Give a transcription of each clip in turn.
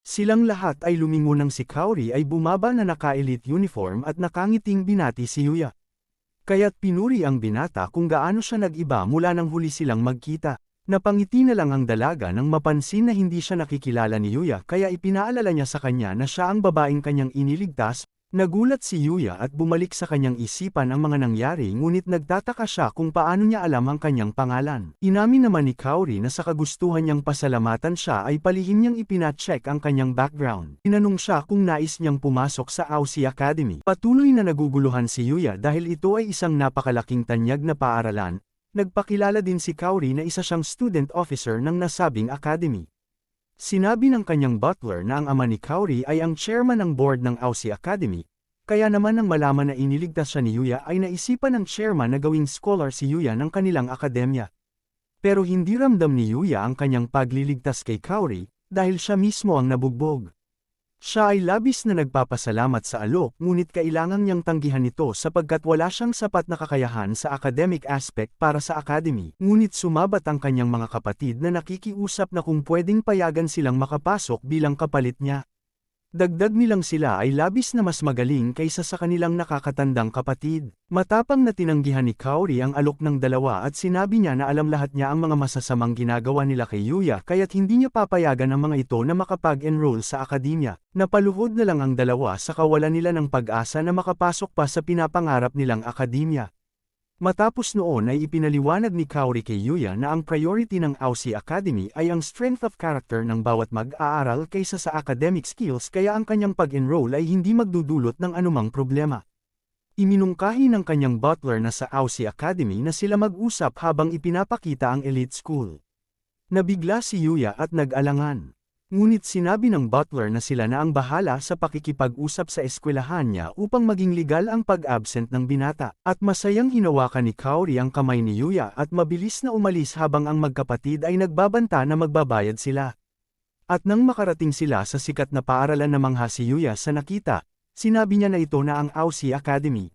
Silang lahat ay lumingon nang si Kaori ay bumaba na naka-elite uniform at nakangiting binati si Yuya. Kaya't pinuri ang binata kung gaano siya nag-iba mula nang huli silang magkita. Napangiti na lang ang dalaga nang mapansin na hindi siya nakikilala ni Yuya kaya ipinaalala niya sa kanya na siya ang babaeng kanyang iniligtas. Nagulat si Yuya at bumalik sa kanyang isipan ang mga nangyari ngunit nagtataka siya kung paano niya alam ang kanyang pangalan. Inamin naman ni Kaori na sa kagustuhan niyang pasalamatan siya ay palihim niyang ipina-check ang kanyang background. Tinanong siya kung nais niyang pumasok sa Aussie Academy. Patuloy na naguguluhan si Yuya dahil ito ay isang napakalaking tanyag na paaralan. Nagpakilala din si Kaori na isa siyang student officer ng nasabing academy. Sinabi ng kanyang butler na ang ama ni Kaori ay ang chairman ng board ng Aussie Academy, kaya naman nang malaman na iniligtas siya ni Yuya ay naisipan ng chairman na gawing scholar si Yuya ng kanilang akademya. Pero hindi ramdam ni Yuya ang kanyang pagliligtas kay Kaori, dahil siya mismo ang nabugbog. Siya ay labis na nagpapasalamat sa alok ngunit kailangan niyang tanggihan ito sapagkat wala siyang sapat na kakayahan sa academic aspect para sa academy. Ngunit sumabat ang kanyang mga kapatid na nakikiusap na kung pwedeng payagan silang makapasok bilang kapalit niya. Dagdag nilang sila ay labis na mas magaling kaysa sa kanilang nakakatandang kapatid. Matapang na tinanggihan ni Kaori ang alok ng dalawa at sinabi niya na alam lahat niya ang mga masasamang ginagawa nila kay Yuya kaya't hindi niya papayagan ang mga ito na makapag-enroll sa akademya. Napaluhod na lang ang dalawa sa kawalan nila ng pag-asa na makapasok pa sa pinapangarap nilang akademya. Matapos noon ay ipinaliwanag ni Kaori kay Yuya na ang priority ng Aussie Academy ay ang strength of character ng bawat mag-aaral kaysa sa academic skills kaya ang kanyang pag-enroll ay hindi magdudulot ng anumang problema. Iminungkahi ng kanyang butler na sa Aussie Academy na sila mag-usap habang ipinapakita ang elite school. Nabigla si Yuya at nag-alangan. Ngunit sinabi ng butler na sila na ang bahala sa pakikipag-usap sa eskwelahan niya upang maging legal ang pag-absent ng binata. At masayang hinawakan ni Kaori ang kamay ni Yuya at mabilis na umalis habang ang magkapatid ay nagbabanta na magbabayad sila. At nang makarating sila sa sikat na paaralan na mangha si Yuya sa nakita, sinabi niya na ito na ang Aussie Academy.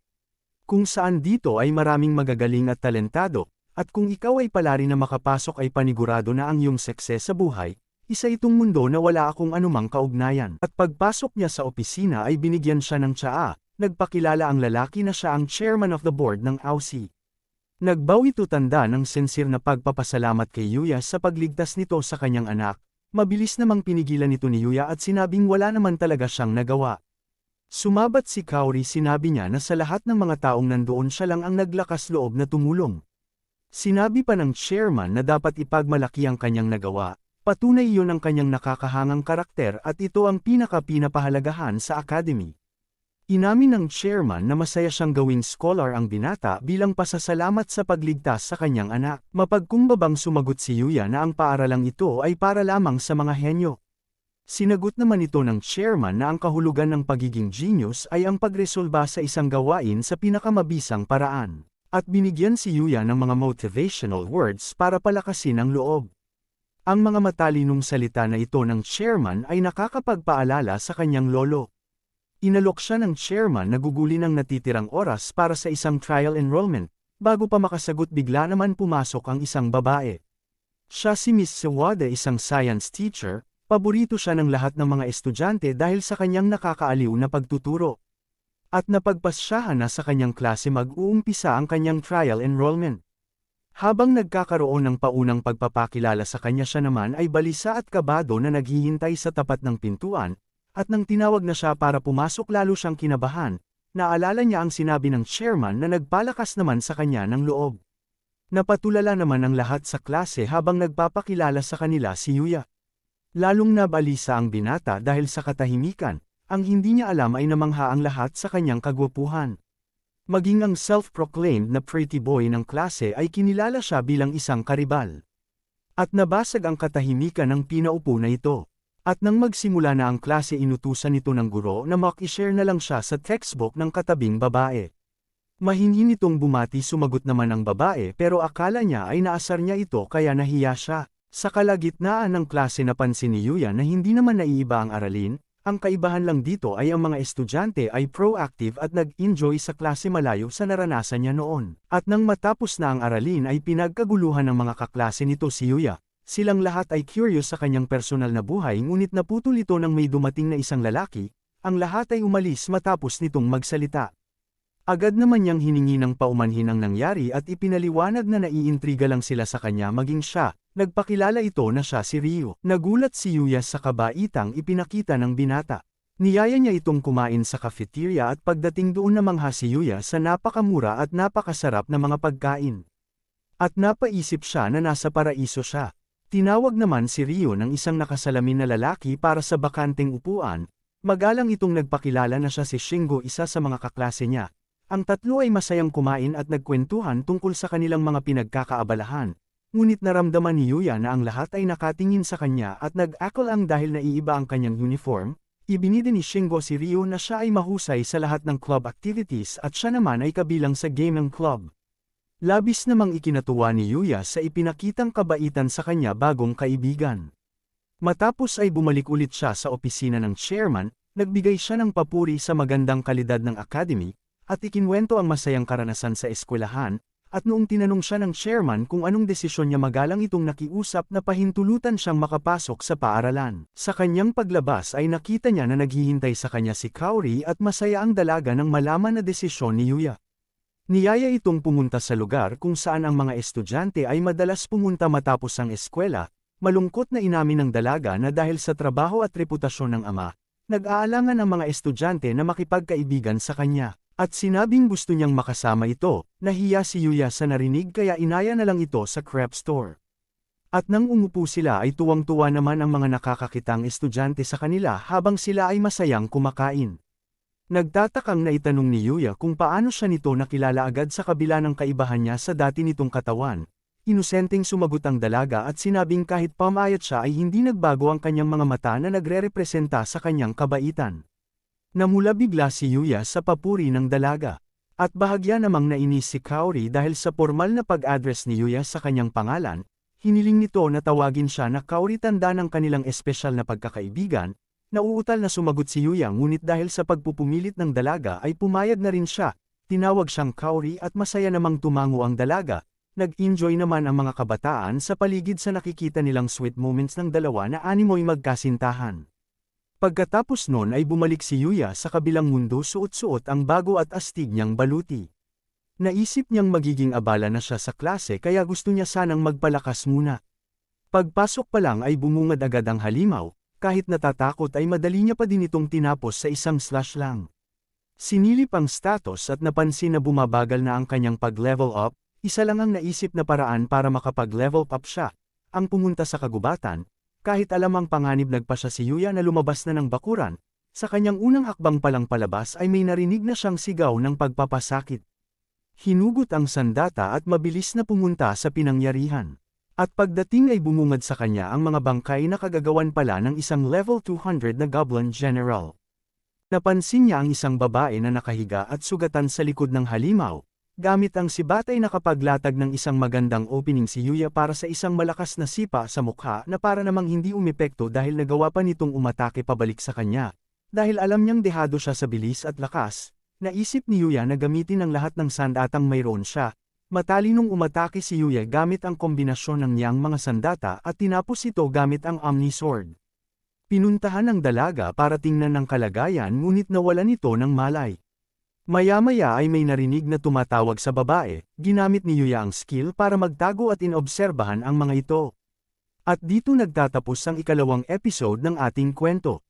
Kung saan dito ay maraming magagaling at talentado, at kung ikaw ay palari na makapasok ay panigurado na ang iyong sekses sa buhay. Isa itong mundo na wala akong anumang kaugnayan. At pagpasok niya sa opisina ay binigyan siya ng tsaa, nagpakilala ang lalaki na siya ang chairman of the board ng Aussie. Nagbawi ito tanda ng sincere na pagpapasalamat kay Yuya sa pagligtas nito sa kanyang anak, mabilis namang pinigilan ito ni Yuya at sinabing wala naman talaga siyang nagawa. Sumabat si Kaori, sinabi niya na sa lahat ng mga taong nandoon siya lang ang naglakas loob na tumulong. Sinabi pa ng chairman na dapat ipagmalaki ang kanyang nagawa. Patunay iyon ang kanyang nakakahangang karakter at ito ang pinakapahalagahan sa academy. Inamin ng chairman na masaya siyang gawing scholar ang binata bilang pasasalamat sa pagligtas sa kanyang anak. Mapagkumbabang sumagot si Yuya na ang paaralang ito ay para lamang sa mga henyo. Sinagot naman ito ng chairman na ang kahulugan ng pagiging genius ay ang pagresolba sa isang gawain sa pinakamabisang paraan. At binigyan si Yuya ng mga motivational words para palakasin ang loob. Ang mga matalinong salita na ito ng chairman ay nakakapagpaalala sa kanyang lolo. Inalok siya ng chairman na gugulin ang natitirang oras para sa isang trial enrollment, bago pa makasagot bigla naman pumasok ang isang babae. Siya si Miss Sawada, isang science teacher, paborito siya ng lahat ng mga estudyante dahil sa kanyang nakakaaliw na pagtuturo. At napagpasyahan na sa kanyang klase mag-uumpisa ang kanyang trial enrollment. Habang nagkakaroon ng paunang pagpapakilala sa kanya, siya naman ay balisa at kabado na naghihintay sa tapat ng pintuan, at nang tinawag na siya para pumasok lalo siyang kinabahan. Naalala niya ang sinabi ng chairman na nagpalakas naman sa kanya ng loob. Napatulala naman ang lahat sa klase habang nagpapakilala sa kanila si Yuya. Lalong nabalisa ang binata dahil sa katahimikan, ang hindi niya alam ay namangha ang lahat sa kanyang kagwapuhan. Maging ang self-proclaimed na pretty boy ng klase ay kinilala siya bilang isang karibal. At nabasag ang katahimikan ng pinaupo na ito. At nang magsimula na ang klase, inutusan nito ng guro na maki-share na lang siya sa textbook ng katabing babae. Mahinhin itong bumati, sumagot naman ang babae, pero akala niya ay naasar niya ito kaya nahiya siya. Sa kalagitnaan ng klase napansin ni Yuya na hindi naman naiiba ang aralin. Ang kaibahan lang dito ay ang mga estudyante ay proactive at nag-enjoy sa klase malayo sa naranasan niya noon. At nang matapos na ang aralin ay pinagkaguluhan ng mga kaklase nito si Yuya. silang lahat ay curious sa kanyang personal na buhay ngunit naputol ito nang may dumating na isang lalaki, ang lahat ay umalis matapos nitong magsalita. Agad naman niyang hiningi ng paumanhin ang nangyari at ipinaliwanag na naiintriga lang sila sa kanya maging siya, nagpakilala ito na siya si Ryo. Nagulat si Yuya sa kabaitang ipinakita ng binata. Niyaya niya itong kumain sa cafeteria at pagdating doon namangha si Yuya sa napakamura at napakasarap na mga pagkain. At napaisip siya na nasa paraiso siya. Tinawag naman si Ryo ng isang nakasalamin na lalaki para sa bakanteng upuan. Magalang itong nagpakilala na siya si Shingo, isa sa mga kaklase niya. Ang tatlo ay masayang kumain at nagkwentuhan tungkol sa kanilang mga pinagkakaabalahan. Ngunit naramdaman ni Yuya na ang lahat ay nakatingin sa kanya at nag-akalang dahil naiiba ang kanyang uniform. Ibinida ni Shingo si Ryo na siya ay mahusay sa lahat ng club activities at siya naman ay kabilang sa game ng club. Labis namang ikinatuwa ni Yuya sa ipinakitang kabaitan sa kanya bagong kaibigan. Matapos ay bumalik ulit siya sa opisina ng chairman, nagbigay siya ng papuri sa magandang kalidad ng academy, at ikinwento ang masayang karanasan sa eskwelahan, at noong tinanong siya ng chairman kung anong desisyon niya magalang itong nakiusap na pahintulutan siyang makapasok sa paaralan. Sa kanyang paglabas ay nakita niya na naghihintay sa kanya si Kaori at masaya ang dalaga nang malaman na desisyon ni Yuya. Niyaya itong pumunta sa lugar kung saan ang mga estudyante ay madalas pumunta matapos ang eskwela. Malungkot na inamin ng dalaga na dahil sa trabaho at reputasyon ng ama, nag-aalangan ang mga estudyante na makipagkaibigan sa kanya. At sinabing gusto niyang makasama ito, nahiya si Yuya sa narinig kaya inaya na lang ito sa crepe store. At nang umupo sila ay tuwang-tuwa naman ang mga nakakakitang estudyante sa kanila habang sila ay masayang kumakain. Nagtatakang naitanong ni Yuya kung paano siya nito nakilala agad sa kabila ng kaibahan niya sa dati nitong katawan. Inosenteng sumagot ang dalaga at sinabing kahit pamayat siya ay hindi nagbago ang kanyang mga mata na nagre-representa sa kanyang kabaitan. Namula bigla si Yuya sa papuri ng dalaga. At bahagya namang nainis si Kaori dahil sa formal na pag-address ni Yuya sa kanyang pangalan, hiniling nito na tawagin siya na Kaori, tanda ng kanilang espesyal na pagkakaibigan. Nauutal na sumagot si Yuya ngunit dahil sa pagpupumilit ng dalaga ay pumayag na rin siya, tinawag siyang Kaori at masaya namang tumango ang dalaga. Nag-enjoy naman ang mga kabataan sa paligid sa nakikita nilang sweet moments ng dalawa na animoy magkasintahan. Pagkatapos nun ay bumalik si Yuya sa kabilang mundo, suot-suot ang bago at astig niyang baluti. Naisip niyang magiging abala na siya sa klase kaya gusto niya sanang magpalakas muna. Pagpasok pa lang ay bumungad agad ang halimaw, kahit natatakot ay madali niya pa din itong tinapos sa isang slash lang. Sinilip ang status at napansin na bumabagal na ang kanyang pag-level up, isa lang ang naisip na paraan para makapag-level up siya, ang pumunta sa kagubatan. Kahit alam ang panganib nagpa siya si Yuya na lumabas na ng bakuran, sa kanyang unang hakbang palang palabas ay may narinig na siyang sigaw ng pagpapasakit. Hinugot ang sandata at mabilis na pumunta sa pinangyarihan. At pagdating ay bumungad sa kanya ang mga bangkay na kagagawan pala ng isang level 200 na Goblin General. Napansin niya ang isang babae na nakahiga at sugatan sa likod ng halimaw. Gamit ang sibat ay nakapaglatag ng isang magandang opening si Yuya para sa isang malakas na sipa sa mukha na para namang hindi umepekto dahil nagawa pa nitong umatake pabalik sa kanya. Dahil alam niyang dehado siya sa bilis at lakas, naisip ni Yuya na gamitin ang lahat ng sandatang mayroon siya. Matalinong umatake si Yuya gamit ang kombinasyon ng niyang mga sandata at tinapos ito gamit ang Omni Sword. Pinuntahan ng dalaga para tingnan ng kalagayan ngunit nawalan ito ng malay. Maya-maya ay may narinig na tumatawag sa babae, ginamit ni Yuya ang skill para magtago at inobserbahan ang mga ito. At dito nagtatapos ang ikalawang episode ng ating kwento.